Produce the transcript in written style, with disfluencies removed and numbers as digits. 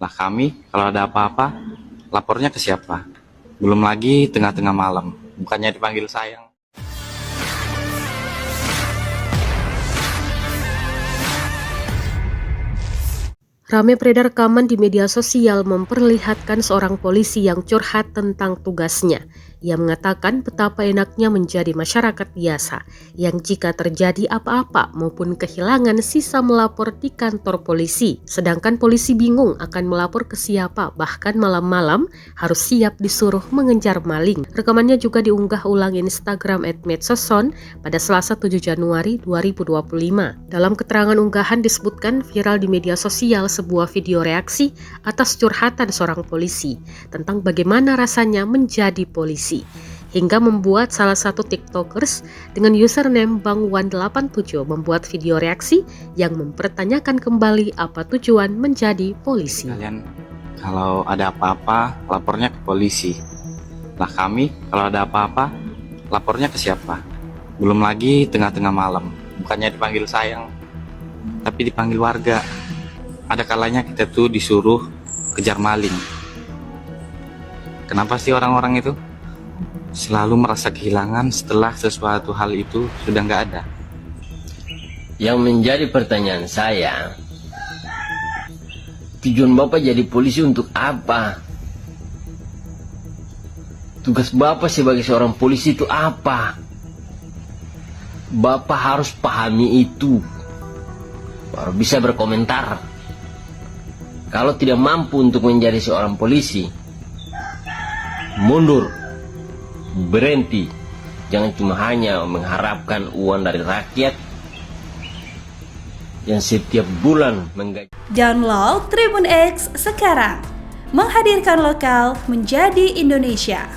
Lah kami kalau ada apa-apa lapornya ke siapa? Belum lagi tengah-tengah malam, bukannya dipanggil sayang. Rame beredar rekaman di media sosial memperlihatkan seorang polisi yang curhat tentang tugasnya. Ia mengatakan betapa enaknya menjadi masyarakat biasa yang jika terjadi apa-apa maupun kehilangan sisa melapor di kantor polisi. Sedangkan polisi bingung akan melapor ke siapa, bahkan malam-malam harus siap disuruh mengejar maling. Rekamannya juga diunggah ulang Instagram @medsoson pada Selasa 7 Januari 2025. Dalam keterangan unggahan disebutkan viral di media sosial sebuah video reaksi atas curhatan seorang polisi tentang bagaimana rasanya menjadi polisi, hingga membuat salah satu tiktokers dengan username bangwan87 membuat video reaksi yang mempertanyakan kembali apa tujuan menjadi polisi. Kalian kalau ada apa-apa lapornya ke polisi. Lah kami kalau ada apa-apa lapornya ke siapa? Belum lagi tengah-tengah malam, bukannya dipanggil sayang, tapi dipanggil warga. Ada kalanya kita tuh disuruh kejar maling. Kenapa sih orang-orang itu selalu merasa kehilangan setelah sesuatu hal itu sudah nggak ada? Yang menjadi pertanyaan saya, tujuan Bapak jadi polisi untuk apa? Tugas Bapak sebagai seorang polisi itu apa? Bapak harus pahami itu, baru bisa berkomentar. Kalau tidak mampu untuk menjadi seorang polisi, mundur, berhenti. Jangan cuma hanya mengharapkan uang dari rakyat yang setiap bulan menggaji. Download Tribun X sekarang, menghadirkan lokal menjadi Indonesia.